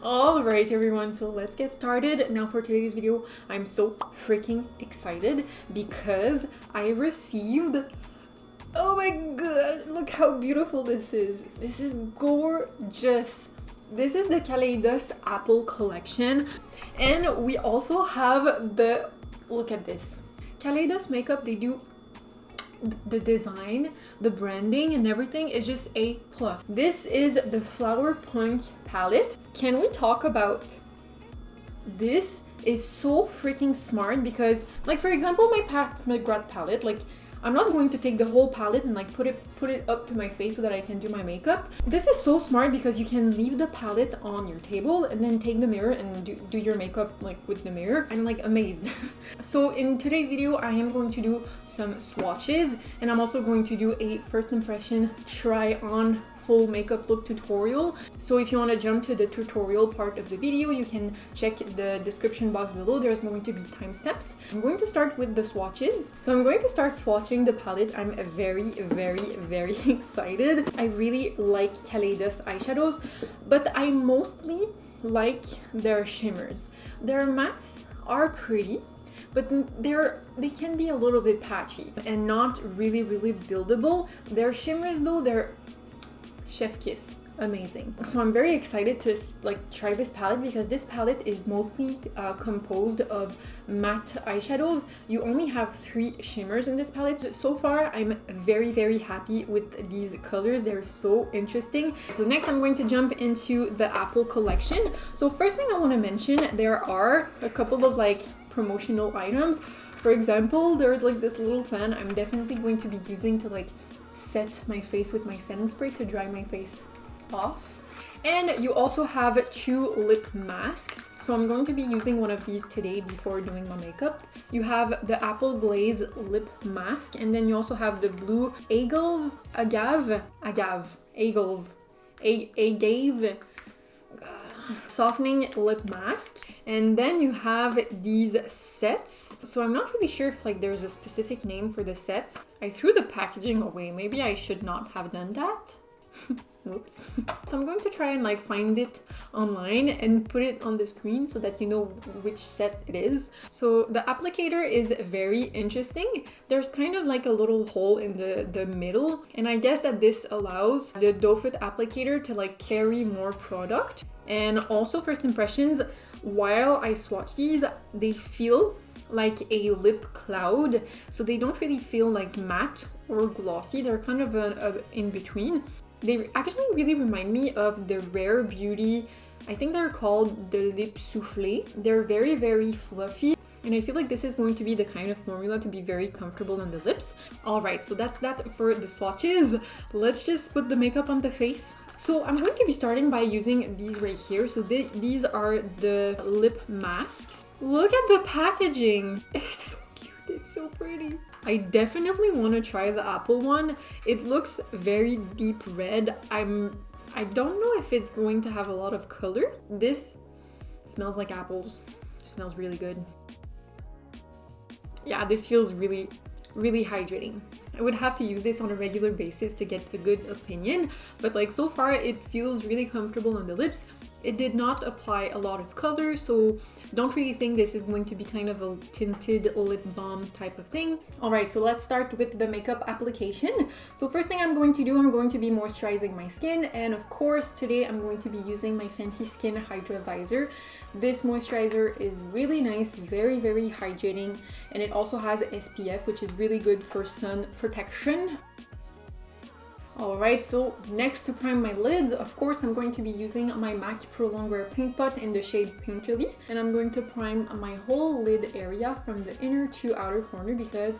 Alright everyone, so let's get started. Now for today's video, I'm so freaking excited because I received... Oh my god, look how beautiful this is. This is gorgeous. This is the Kaleidos Apple collection. And we also have the... Look at this. Kaleidos makeup, they do the design, the branding and everything is just A+. This is the Flower Punk palette. Can we talk about this? Is so freaking smart because, like, for example, my Pat McGrath palette, like, I'm not going to take the whole palette and like put it up to my face so that I can do my makeup. This is so smart because you can leave the palette on your table and then take the mirror and do your makeup like with the mirror. I'm like amazed. So in today's video, I am going to do some swatches and I'm also going to do a first impression try on full makeup look tutorial. So if you want to jump to the tutorial part of the video, you can check the description box below. There's going to be timestamps. I'm going to start with the swatches. So I'm going to start swatching the palette. I'm very excited. I really like Kaleidos eyeshadows, but I mostly like their shimmers. Their mattes are pretty, but they can be a little bit patchy and not really buildable. Their shimmers though, they're chef kiss, amazing. So I'm very excited to like try this palette because this palette is mostly composed of matte eyeshadows. You only have 3 shimmers in this palette. So far I'm very happy with these colors. They're so interesting. So next I'm going to jump into the Apple collection. So first thing I want to mention, there are a couple of like promotional items. For example, there's like this little fan I'm definitely going to be using to like set my face with my setting spray to dry my face off. And you also have 2 lip masks. So I'm going to be using one of these today before doing my makeup. You have the Apple Glaze lip mask, and then you also have the blue agave softening lip mask. And then you have these sets. So I'm not really sure if like there's a specific name for the sets. I threw the packaging away. Maybe I should not have done that. Whoops. So I'm going to try and like find it online and put it on the screen so that you know which set it is. So the applicator is very interesting. There's kind of like a little hole in the middle, and I guess that this allows the doe foot applicator to like carry more product. And also first impressions, while I swatch these, they feel like a lip cloud. So they don't really feel like matte or glossy. They're kind of a in between. They actually really remind me of the Rare Beauty, I think they're called the Lip Soufflé. They're very fluffy. And I feel like this is going to be the kind of formula to be very comfortable on the lips. Alright, so that's that for the swatches. Let's just put the makeup on the face. So I'm going to be starting by using these right here. So these are the lip masks. Look at the packaging. It's so cute. It's so pretty. I definitely want to try the Apple one. It looks very deep red. I don't know if it's going to have a lot of color. This smells like apples. It smells really good. Yeah, this feels really hydrating. I would have to use this on a regular basis to get a good opinion, but like so far it feels really comfortable on the lips. It did not apply a lot of color, so don't really think this is going to be kind of a tinted lip balm type of thing. Alright, so let's start with the makeup application. So first thing I'm going to do, I'm going to be moisturizing my skin, and of course today I'm going to be using my Fenty Skin Hydra Visor. This moisturizer is really nice, very hydrating, and it also has SPF, which is really good for sun protection. Alright, so next to prime my lids, of course I'm going to be using my MAC Pro Longwear Paint Pot in the shade Painterly, and I'm going to prime my whole lid area from the inner to outer corner because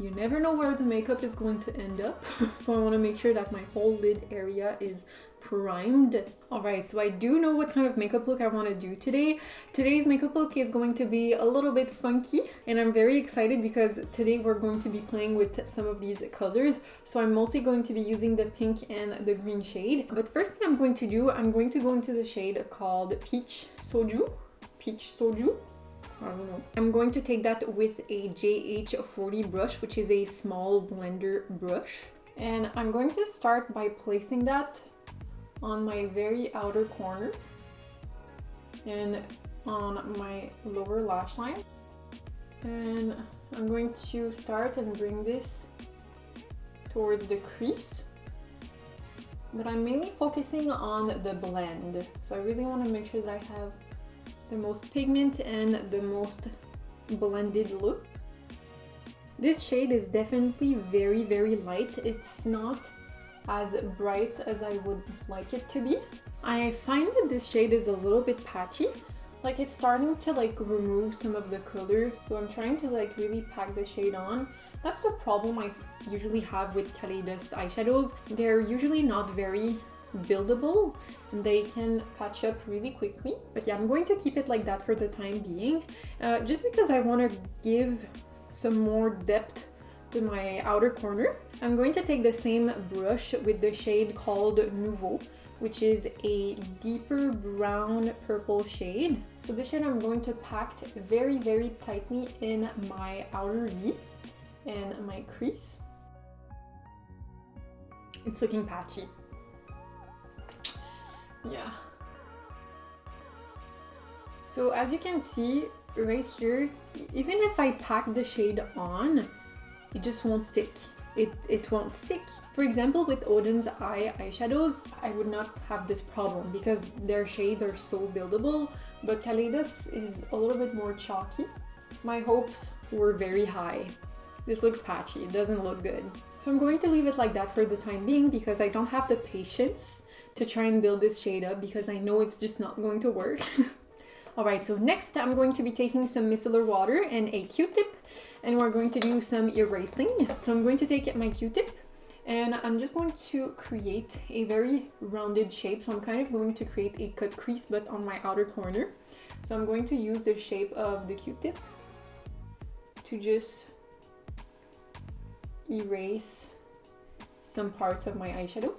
you never know where the makeup is going to end up. So I want to make sure that my whole lid area is primed. Alright, so I do know what kind of makeup look I want to do today. Today's makeup look is going to be a little bit funky, and I'm very excited because today we're going to be playing with some of these colors. So I'm mostly going to be using the pink and the green shade. But first thing I'm going to do, I'm going to go into the shade called Peach Soju. I don't know. I'm going to take that with a JH40 brush, which is a small blender brush. And I'm going to start by placing that on my very outer corner. and on my lower lash line. And I'm going to start and bring this towards the crease. But I'm mainly focusing on the blend. So I really want to make sure that I have the most pigment and the most blended look. This shade is definitely very, very light. It's not as bright as I would like it to be. I find that this shade is a little bit patchy. Like it's starting to like remove some of the color. So I'm trying to like really pack the shade on. That's the problem I usually have with Kaleidos eyeshadows. They're usually not very buildable and they can patch up really quickly. But yeah, I'm going to keep it like that for the time being, just because I want to give some more depth to my outer corner. I'm going to take the same brush with the shade called Nouveau, which is a deeper brown purple shade. So this shade I'm going to pack very, very tightly in my outer V and my crease. It's looking patchy. Yeah. So as you can see right here, even if I pack the shade on, it just won't stick. It won't stick. For example, with Odin's eyeshadows, I would not have this problem because their shades are so buildable, but Kaleidos is a little bit more chalky. My hopes were very high. This looks patchy, it doesn't look good. So I'm going to leave it like that for the time being because I don't have the patience to try and build this shade up because I know it's just not going to work. Alright, so next I'm going to be taking some micellar water and a Q-tip and we're going to do some erasing. So I'm going to take my Q-tip and I'm just going to create a very rounded shape. So I'm kind of going to create a cut crease but on my outer corner. So I'm going to use the shape of the Q-tip to just erase some parts of my eyeshadow.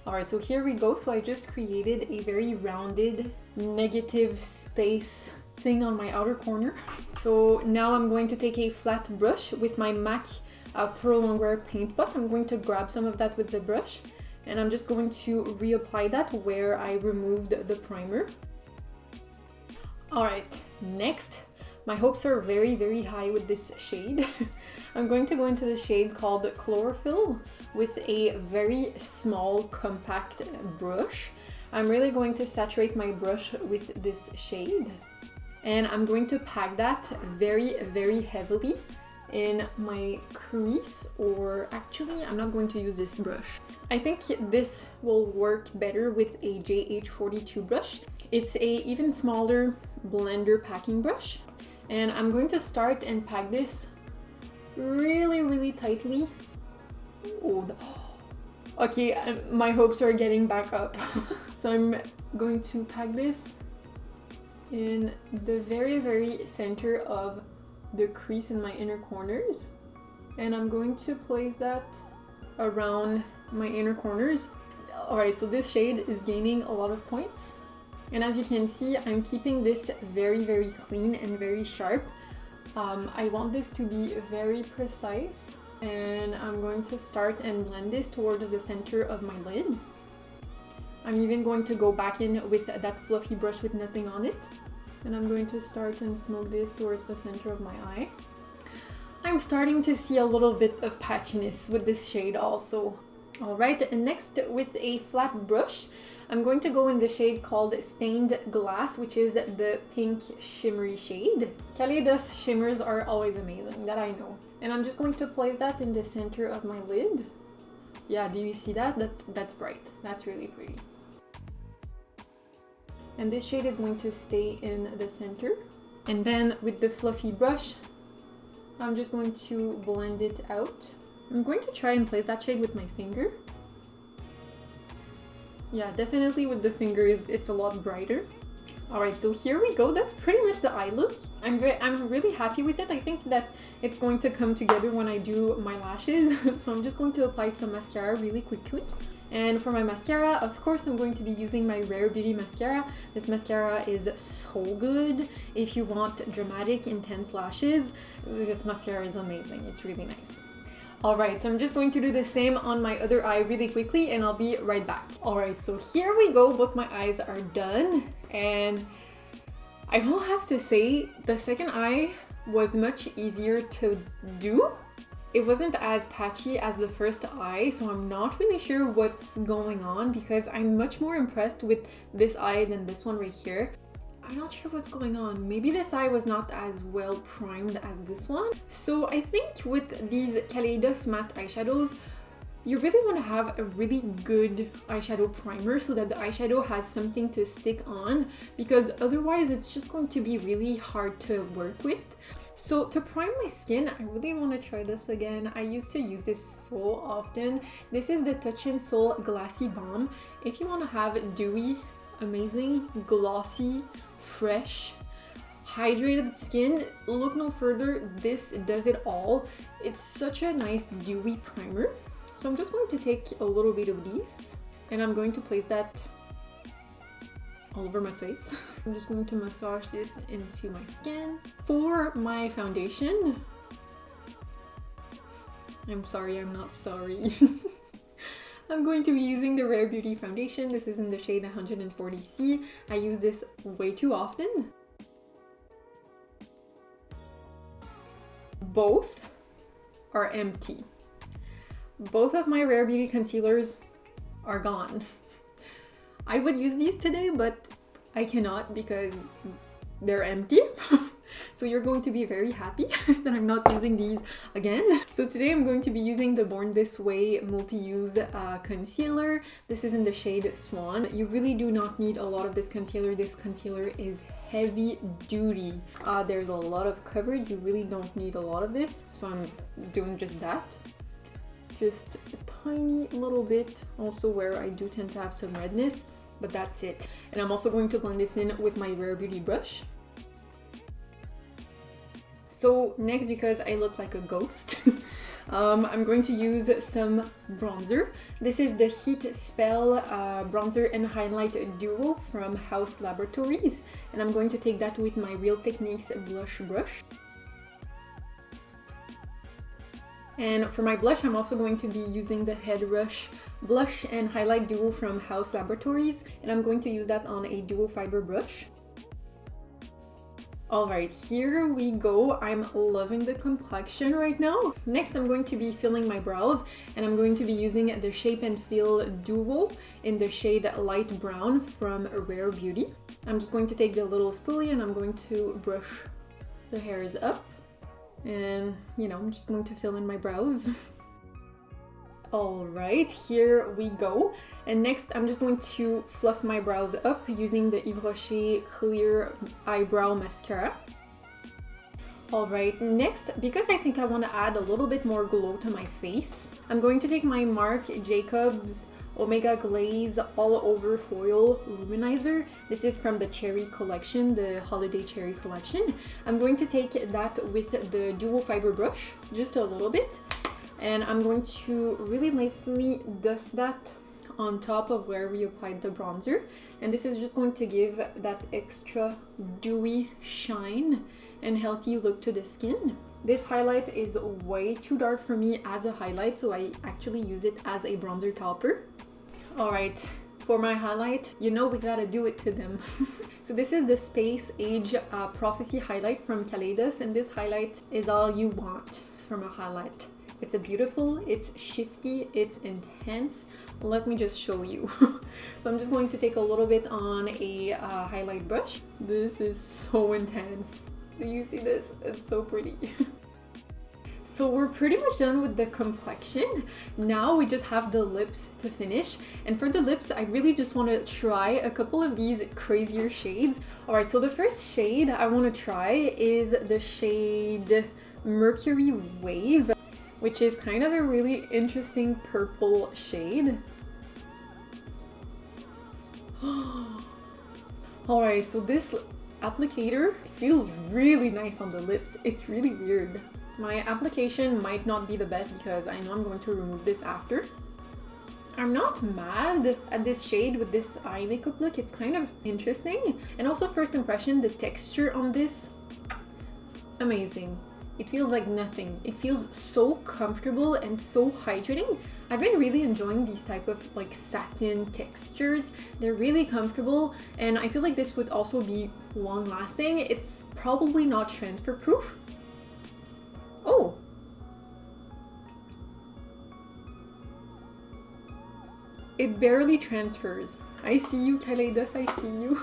Alright, so here we go. So I just created a very rounded negative space thing on my outer corner. So now I'm going to take a flat brush with my MAC Pro Longwear paint pot. I'm going to grab some of that with the brush and I'm just going to reapply that where I removed the primer. Alright, next. My hopes are very, very high with this shade. I'm going to go into the shade called Chlorophyll with a very small compact brush. I'm really going to saturate my brush with this shade and I'm going to pack that very, very heavily in my crease, or actually I'm not going to use this brush. I think this will work better with a JH42 brush. It's a even smaller blender packing brush. And I'm going to start and pack this really, really tightly. Oh, okay, my hopes are getting back up. So I'm going to pack this in the very, very center of the crease in my inner corners. And I'm going to place that around my inner corners. Alright, so this shade is gaining a lot of points. And as you can see, I'm keeping this very, very clean and very sharp. I want this to be very precise. And I'm going to start and blend this towards the center of my lid. I'm even going to go back in with that fluffy brush with nothing on it. And I'm going to start and smoke this towards the center of my eye. I'm starting to see a little bit of patchiness with this shade also. Alright, and next with a flat brush, I'm going to go in the shade called Stained Glass, which is the pink shimmery shade. Kaleidos shimmers are always amazing, that I know. And I'm just going to place that in the center of my lid. Yeah, do you see that? That's bright. That's really pretty. And this shade is going to stay in the center. And then with the fluffy brush, I'm just going to blend it out. I'm going to try and place that shade with my finger. Yeah, definitely with the fingers, it's a lot brighter. Alright, so here we go. That's pretty much the eye look. I'm really happy with it. I think that it's going to come together when I do my lashes. So I'm just going to apply some mascara really quickly. And for my mascara, of course, I'm going to be using my Rare Beauty mascara. This mascara is so good. If you want dramatic, intense lashes, this mascara is amazing. It's really nice. Alright, so I'm just going to do the same on my other eye really quickly and I'll be right back. Alright, so here we go, both my eyes are done, and I will have to say the second eye was much easier to do. It wasn't as patchy as the first eye, so I'm not really sure what's going on because I'm much more impressed with this eye than this one right here. I'm not sure what's going on. Maybe this eye was not as well primed as this one. So I think with these Kaleidos matte eyeshadows, you really want to have a really good eyeshadow primer so that the eyeshadow has something to stick on, because otherwise it's just going to be really hard to work with. So to prime my skin, I really want to try this again. I used to use this so often. This is the Touch in Sol Glassy Balm. If you want to have dewy, amazing, glossy, fresh, hydrated skin, look no further. This does it all. It's such a nice dewy primer. So I'm just going to take a little bit of these and I'm going to place that all over my face. I'm just going to massage this into my skin. For my foundation, I'm sorry, I'm not sorry. I'm going to be using the Rare Beauty foundation. This is in the shade 140C. I use this way too often. Both are empty. Both of my Rare Beauty concealers are gone. I would use these today, but I cannot because they're empty. So you're going to be very happy that I'm not using these again. So today I'm going to be using the Born This Way multi-use concealer. This is in the shade Swan. You really do not need a lot of this concealer. This concealer is heavy duty. There's a lot of coverage. You really don't need a lot of this. So I'm doing just that. Just a tiny little bit, also where I do tend to have some redness, but that's it. And I'm also going to blend this in with my Rare Beauty brush. So next, because I look like a ghost, I'm going to use some bronzer. This is the Heat Spell bronzer and highlight duo from House Laboratories, and I'm going to take that with my Real Techniques blush brush. And for my blush, I'm also going to be using the Head Rush blush and highlight duo from House Laboratories, and I'm going to use that on a duo fiber brush. Alright, here we go. I'm loving the complexion right now. Next, I'm going to be filling my brows, and I'm going to be using the Shape and Fill Duo in the shade Light Brown from Rare Beauty. I'm just going to take the little spoolie and I'm going to brush the hairs up. And, you know, I'm just going to fill in my brows. Alright, here we go. And next, I'm just going to fluff my brows up using the Yves Rocher Clear Eyebrow Mascara. Alright, next, because I think I want to add a little bit more glow to my face, I'm going to take my Marc Jacobs Omega Glaze All Over Foil Luminizer. This is from the Cherry collection, the Holiday Cherry collection. I'm going to take that with the Duo Fiber brush, just a little bit. And I'm going to really lightly dust that on top of where we applied the bronzer. And this is just going to give that extra dewy shine and healthy look to the skin. This highlight is way too dark for me as a highlight, so I actually use it as a bronzer topper. Alright, for my highlight, you know we gotta do it to them. So this is the Space Age Prophecy highlight from Kaleidos, and this highlight is all you want from a highlight. It's beautiful, it's shifty, it's intense. Let me just show you. So I'm just going to take a little bit on a highlight brush. This is so intense. Do you see this? It's so pretty. So we're pretty much done with the complexion. Now we just have the lips to finish. And for the lips, I really just want to try a couple of these crazier shades. Alright, so the first shade I want to try is the shade Mercury Wave, which is kind of a really interesting purple shade. Alright, so this applicator feels really nice on the lips. It's really weird. My application might not be the best because I know I'm going to remove this after. I'm not mad at this shade with this eye makeup look. It's kind of interesting. And also, first impression, the texture on this, amazing. it feels like nothing. It feels so comfortable and so hydrating. I've been really enjoying these type of like satin textures. They're really comfortable, and I feel like this would also be long lasting. It's probably not transfer proof. Oh. It barely transfers. I see you, Kaleidos, I see you.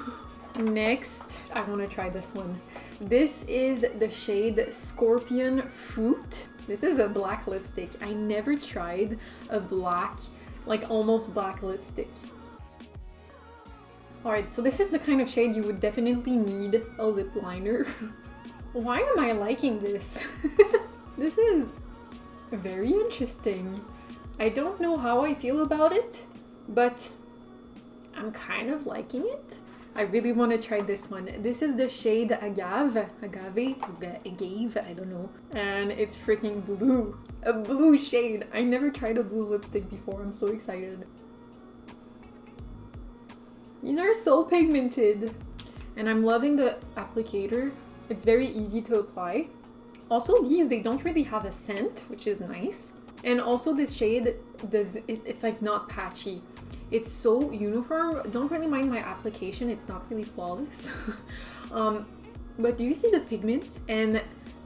Next, I want to try this one. This is the shade Scorpion Fruit. This is a black lipstick. I never tried a black, like almost black lipstick. Alright, so this is the kind of shade you would definitely need a lip liner. Why am I liking this? This is very interesting. I don't know how I feel about it, but I'm kind of liking it. I really want to try this one. This is the shade Agave, I don't know. And it's freaking blue. A blue shade. I never tried a blue lipstick before. I'm so excited. These are so pigmented. And I'm loving the applicator. It's very easy to apply. Also, they don't really have a scent, which is nice. And also this shade, it's like not patchy. It's so uniform. Don't really mind my application. It's not really flawless. But do you see the pigment? And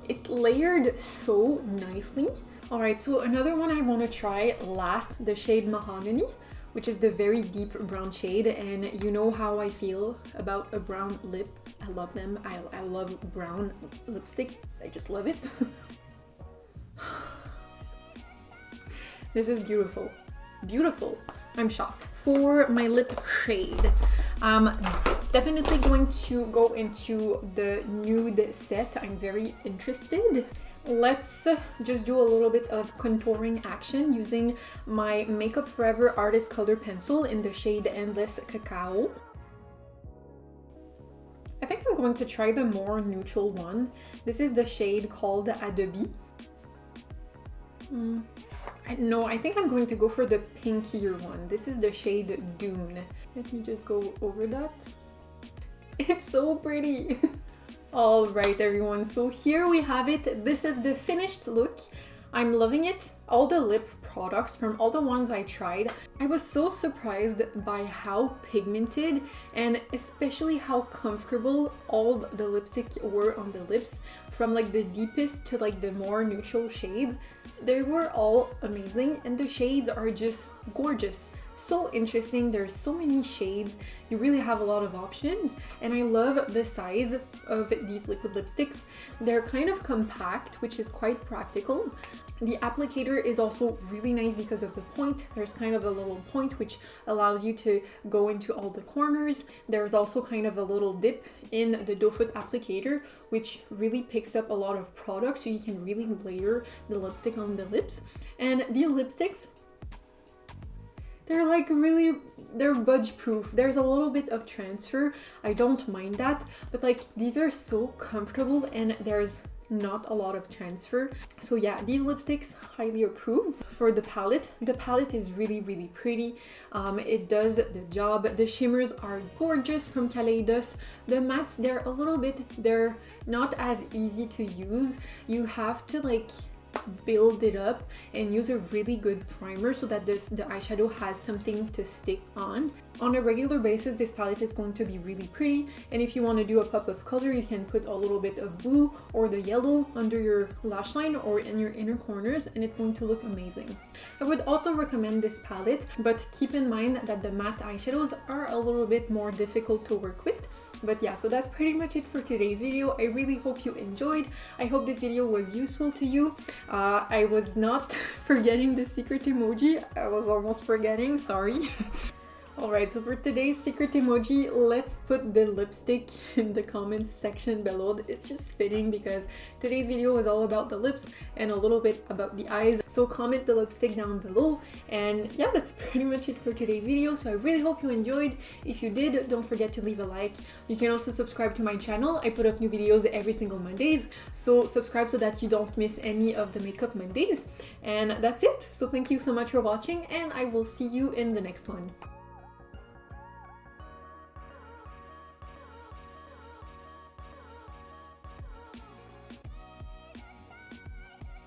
it layered so nicely. Alright, so another one I want to try last, the shade Mahogany, which is the very deep brown shade. And you know how I feel about a brown lip. I love them. I love brown lipstick. I just love it. This is beautiful. Beautiful. I'm shocked. For my lip shade, I'm definitely going to go into the nude set. I'm very interested. Let's just do a little bit of contouring action using my Makeup Forever Artist Color Pencil in the shade Endless Cacao. I think I'm going to try the more neutral one. This is the shade called Adobe. No, I think I'm going to go for the pinkier one. This is the shade Dune. Let me just go over that. It's so pretty. All right, everyone. So here we have it. This is the finished look. I'm loving it. All the lip products from all the ones I tried, I was so surprised by how pigmented and especially how comfortable all the lipstick were on the lips, from like the deepest to like the more neutral shades. They were all amazing, and the shades are just gorgeous. So interesting. There's so many shades. You really have a lot of options, and I love the size of these liquid lipsticks. They're kind of compact, which is quite practical. The applicator is also really nice because of the point. There's kind of a little point which allows you to go into all the corners. There's also kind of a little dip in the doe foot applicator, which really picks up a lot of product, so you can really layer the lipstick on the lips. And these lipsticks, they're like really, they're budge proof. There's a little bit of transfer. I don't mind that, but like these are so comfortable and there's not a lot of transfer. So yeah, these lipsticks highly approved. For the palette is really, really pretty. It does the job. The shimmers are gorgeous from Kaleidos. The mattes, they're not as easy to use. You have to like build it up and use a really good primer so that the eyeshadow has something to stick on. On a regular basis, this palette is going to be really pretty, and if you want to do a pop of color, you can put a little bit of blue or the yellow under your lash line or in your inner corners, and it's going to look amazing. I would also recommend this palette, but keep in mind that the matte eyeshadows are a little bit more difficult to work with. But yeah, so that's pretty much it for today's video. I really hope you enjoyed. I hope this video was useful to you. I was not forgetting the secret emoji. I was almost forgetting, sorry. Alright, so for today's secret emoji, let's put the lipstick in the comments section below. It's just fitting because today's video was all about the lips and a little bit about the eyes. So comment the lipstick down below. And yeah, that's pretty much it for today's video. So I really hope you enjoyed. If you did, don't forget to leave a like. You can also subscribe to my channel. I put up new videos every single Mondays. So subscribe so that you don't miss any of the makeup Mondays. And that's it. So thank you so much for watching, and I will see you in the next one.